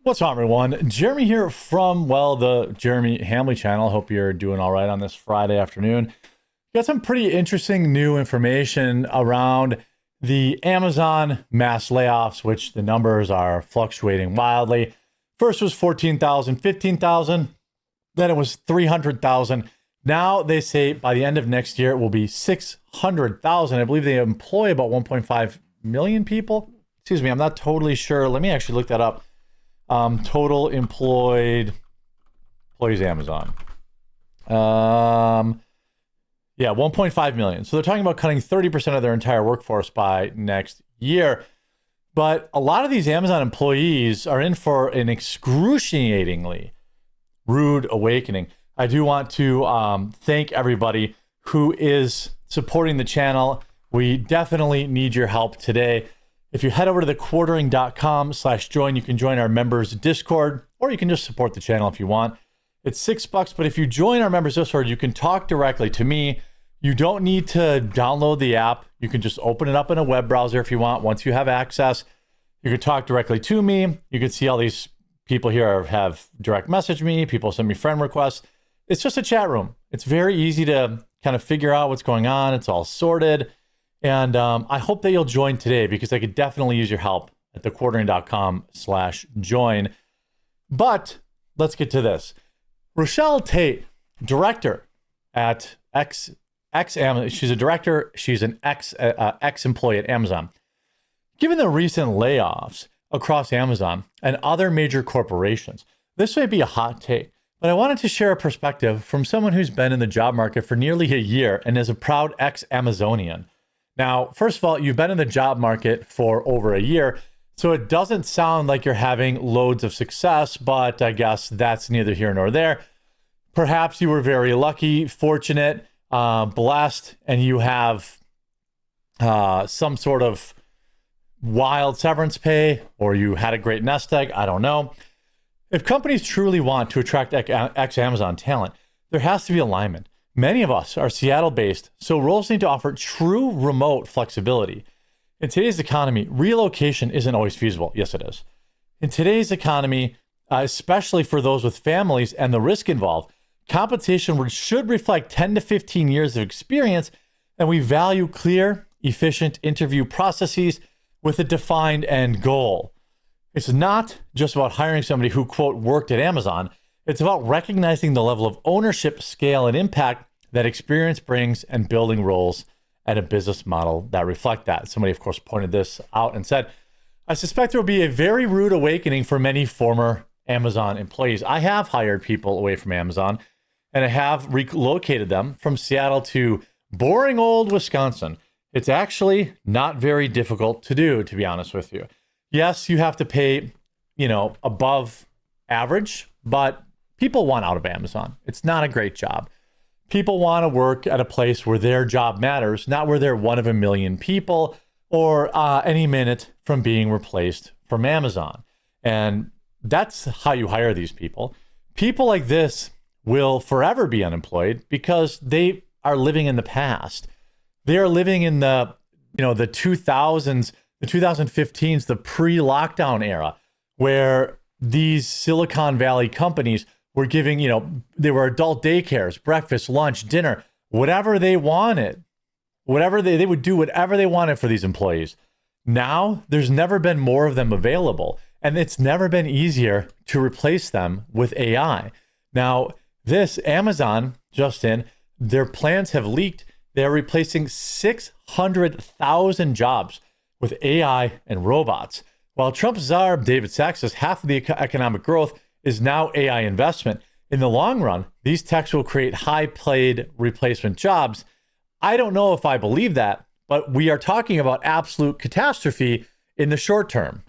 What's up, everyone? Jeremy here from, the Jeremy Hamley channel. Hope you're doing all right on this Friday afternoon. Got some pretty interesting new information around the Amazon mass layoffs, which the numbers are fluctuating wildly. First was 14,000, 15,000. Then it was 300,000. Now they say by the end of next year, it will be 600,000. I believe they employ about 1.5 million people. Excuse me, I'm not totally sure. Let me actually look that up. Total employees Amazon. Yeah, 1.5 million. So they're talking about cutting 30% of their entire workforce by next year. But a lot of these Amazon employees are in for an excruciatingly rude awakening. I do want to thank everybody who is supporting the channel. We definitely need your help today. If you head over to thequartering.com/join, you can join our members Discord, or you can just support the channel if you want. It's $6, but if you join our members Discord, you can talk directly to me. You don't need to download the app. You can just open it up in a web browser if you want. Once you have access, you can talk directly to me. You can see all these people here have direct messaged me. People send me friend requests. It's just a chat room. It's very easy to kind of figure out what's going on. It's all sorted. And I hope that you'll join today because I could definitely use your help at thequartering.com/join. But let's get to this. Rochelle Tate, director at Amazon. She's a director. She's an ex-employee at Amazon. Given the recent layoffs across Amazon and other major corporations, this may be a hot take, but I wanted to share a perspective from someone who's been in the job market for nearly a year and is a proud ex-Amazonian. Now, first of all, you've been in the job market for over a year, so it doesn't sound like you're having loads of success, but I guess that's neither here nor there. Perhaps you were very lucky, fortunate, blessed, and you have some sort of wild severance pay, or you had a great nest egg. I don't know. If companies truly want to attract ex-Amazon talent, there has to be alignment. Many of us are Seattle-based, so roles need to offer true remote flexibility. In today's economy, relocation isn't always feasible. Yes, it is. In today's economy, especially for those with families and the risk involved, compensation should reflect 10 to 15 years of experience, and we value clear, efficient interview processes with a defined end goal. It's not just about hiring somebody who, quote, worked at Amazon. It's about recognizing the level of ownership, scale, and impact that experience brings and building roles and a business model that reflect that. Somebody, of course, pointed this out and said, I suspect there will be a very rude awakening for many former Amazon employees. I have hired people away from Amazon, and I have relocated them from Seattle to boring old Wisconsin. It's actually not very difficult to do, to be honest with you. Yes, you have to pay, above average, but people want out of Amazon. It's not a great job. People want to work at a place where their job matters, not where they're one of a million people or any minute from being replaced from Amazon. And that's how you hire these people. People like this will forever be unemployed because they are living in the past. They are living in the 2000s, the 2015s, the pre-lockdown era, where these Silicon Valley companies were giving, they were adult daycares, breakfast, lunch, dinner, whatever they wanted, whatever they would do whatever they wanted for these employees. Now, there's never been more of them available, and it's never been easier to replace them with AI. Now, this Amazon, Justin, their plans have leaked. They're replacing 600,000 jobs with AI and robots. While Trump czar David Sachs says half of the economic growth is now AI investment, in the long run, these techs will create high-paid replacement jobs. I don't know if I believe that, but we are talking about absolute catastrophe in the short term.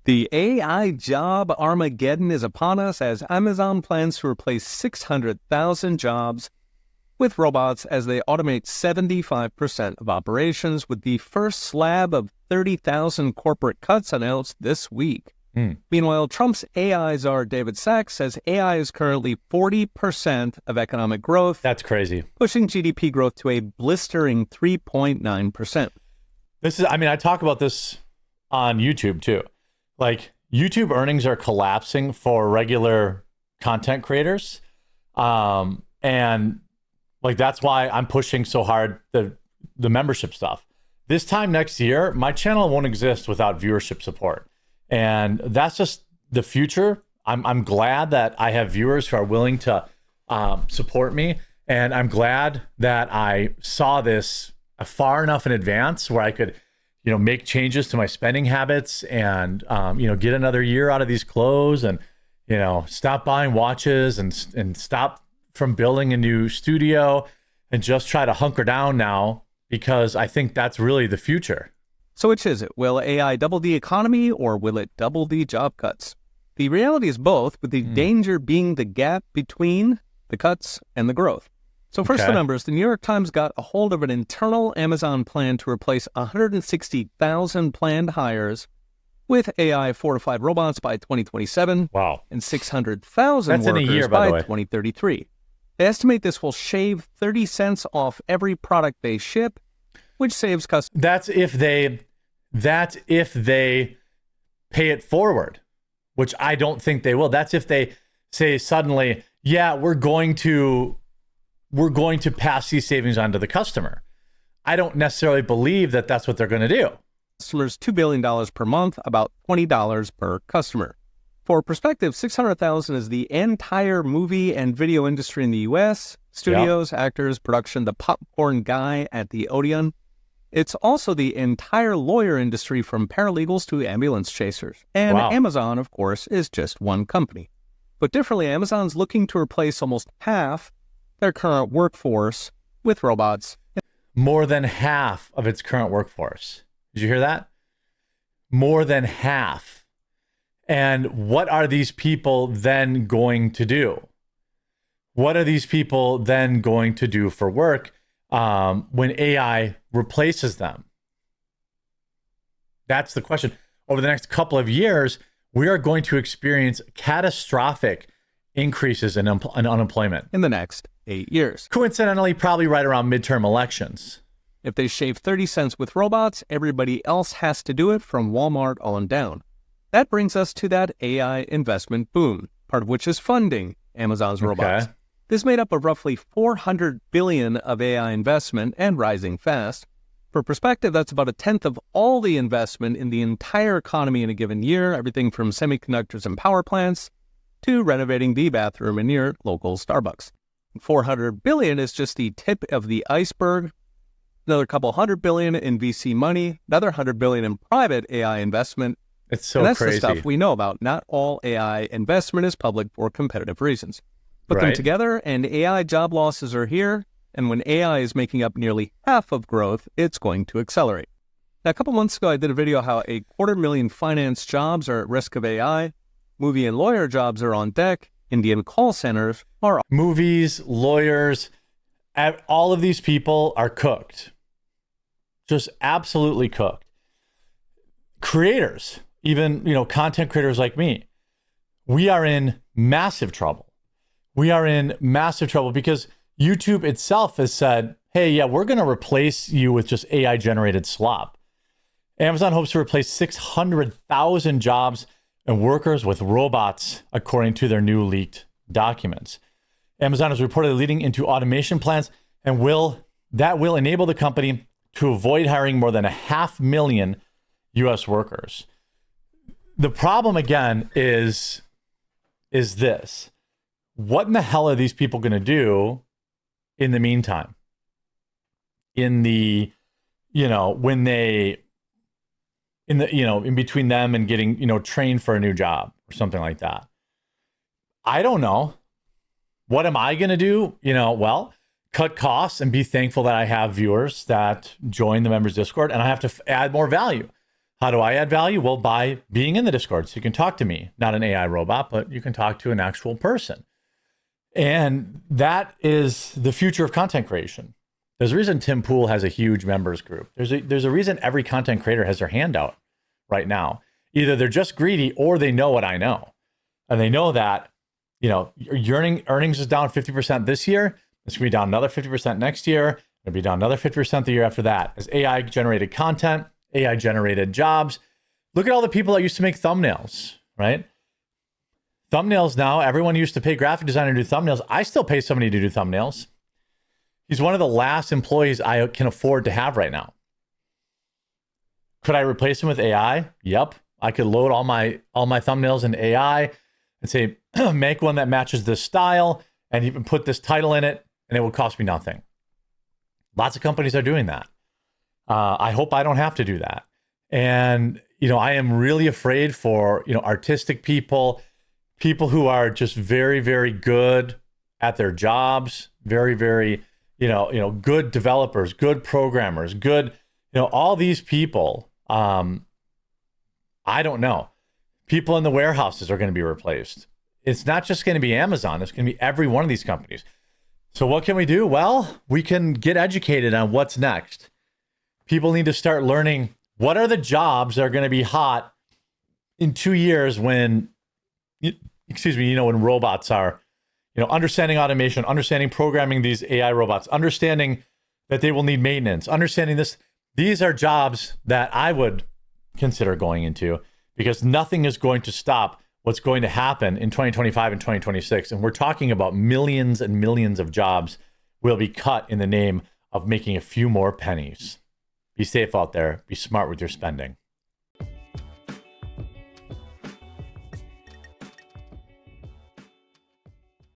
The AI job Armageddon is upon us as Amazon plans to replace 600,000 jobs with robots as they automate 75% of operations, with the first slab of 30,000 corporate cuts announced this week. Meanwhile, Trump's AI czar David Sachs says AI is currently 40% of economic growth. That's crazy. Pushing GDP growth to a blistering 3.9%. I talk about this on YouTube too. Like, YouTube earnings are collapsing for regular content creators. And like, that's why I'm pushing so hard the membership stuff. This time next year, my channel won't exist without viewership support. And that's just the future. I'm glad that I have viewers who are willing to support me. And I'm glad that I saw this far enough in advance where I could, make changes to my spending habits and, get another year out of these clothes and, stop buying watches and stop from building a new studio and just try to hunker down now, because I think that's really the future. So which is it? Will AI double the economy or will it double the job cuts? The reality is both, with the danger being the gap between the cuts and the growth. So first, the numbers. The New York Times got a hold of an internal Amazon plan to replace 160,000 planned hires with AI fortified robots by 2027. Wow. And 600,000 That's in a workers year, by the way. 2033. They estimate this will shave 30 cents off every product they ship, which saves customers. That's if they pay it forward, which I don't think they will. That's if they say suddenly, yeah, we're going to pass these savings on to the customer. I don't necessarily believe that that's what they're going to do. Customers $2 billion per month, about $20 per customer. For perspective, 600,000 is the entire movie and video industry in the U.S., studios, actors, production, the popcorn guy at the Odeon. It's also the entire lawyer industry from paralegals to ambulance chasers. And Amazon, of course, is just one company. But differently, Amazon's looking to replace almost half their current workforce with robots. More than half of its current workforce. Did you hear that? More than half. And what are these people then going to do? What are these people then going to do for work when AI replaces them? That's the question. Over the next couple of years, we are going to experience catastrophic increases in unemployment. In the next 8 years. Coincidentally, probably right around midterm elections. If they shave 30 cents with robots, everybody else has to do it, from Walmart on down. That brings us to that AI investment boom, part of which is funding Amazon's robots. This made up of roughly $400 billion of AI investment and rising fast. For perspective, that's about a tenth of all the investment in the entire economy in a given year, everything from semiconductors and power plants to renovating the bathroom in your local Starbucks. $400 billion is just the tip of the iceberg. Another couple $100 billion in VC money, another $100 billion in private AI investment. It's so and that's crazy. The stuff we know about. Not all AI investment is public for competitive reasons. Put them together and AI job losses are here. And when AI is making up nearly half of growth, it's going to accelerate. Now, a couple months ago, I did a video how 250,000 finance jobs are at risk of AI. Movie and lawyer jobs are on deck. Indian call centers are... Movies, lawyers, all of these people are cooked. Just absolutely cooked. Creators, even, content creators like me, we are in massive trouble. We are in massive trouble because YouTube itself has said, hey, yeah, we're going to replace you with just AI generated slop. Amazon hopes to replace 600,000 jobs and workers with robots, according to their new leaked documents. Amazon is reportedly leading into automation plans and will enable the company to avoid hiring more than 500,000 U.S. workers. The problem, again, is this. What in the hell are these people going to do in the meantime? In between them and getting, trained for a new job or something like that. I don't know. What am I going to do? Cut costs and be thankful that I have viewers that join the members Discord, and I have to add more value. How do I add value? Well, by being in the Discord. So you can talk to me, not an AI robot, but you can talk to an actual person. And that is the future of content creation. There's a reason Tim Pool has a huge members group. There's a reason every content creator has their hand out right now. Either they're just greedy or they know what I know. And they know that, your earnings is down 50% this year. It's going to be down another 50% next year. It'll be down another 50% the year after that. As AI generated content, AI generated jobs. Look at all the people that used to make thumbnails, right? Thumbnails now, everyone used to pay graphic designer to do thumbnails. I still pay somebody to do thumbnails. He's one of the last employees I can afford to have right now. Could I replace him with AI? Yep. I could load all my thumbnails in AI and say, make one that matches this style and even put this title in it, and it would cost me nothing. Lots of companies are doing that. I hope I don't have to do that. And, I am really afraid for, artistic people who are just very, very good at their jobs, very, very, good developers, good programmers, good, all these people. I don't know. People in the warehouses are going to be replaced. It's not just going to be Amazon. It's going to be every one of these companies. So what can we do? Well, we can get educated on what's next. People need to start learning what are the jobs that are going to be hot in 2 years when, when robots are, understanding automation, understanding programming these AI robots, understanding that they will need maintenance, understanding this. These are jobs that I would consider going into, because nothing is going to stop what's going to happen in 2025 and 2026. And we're talking about millions and millions of jobs will be cut in the name of making a few more pennies. Be safe out there. Be smart with your spending.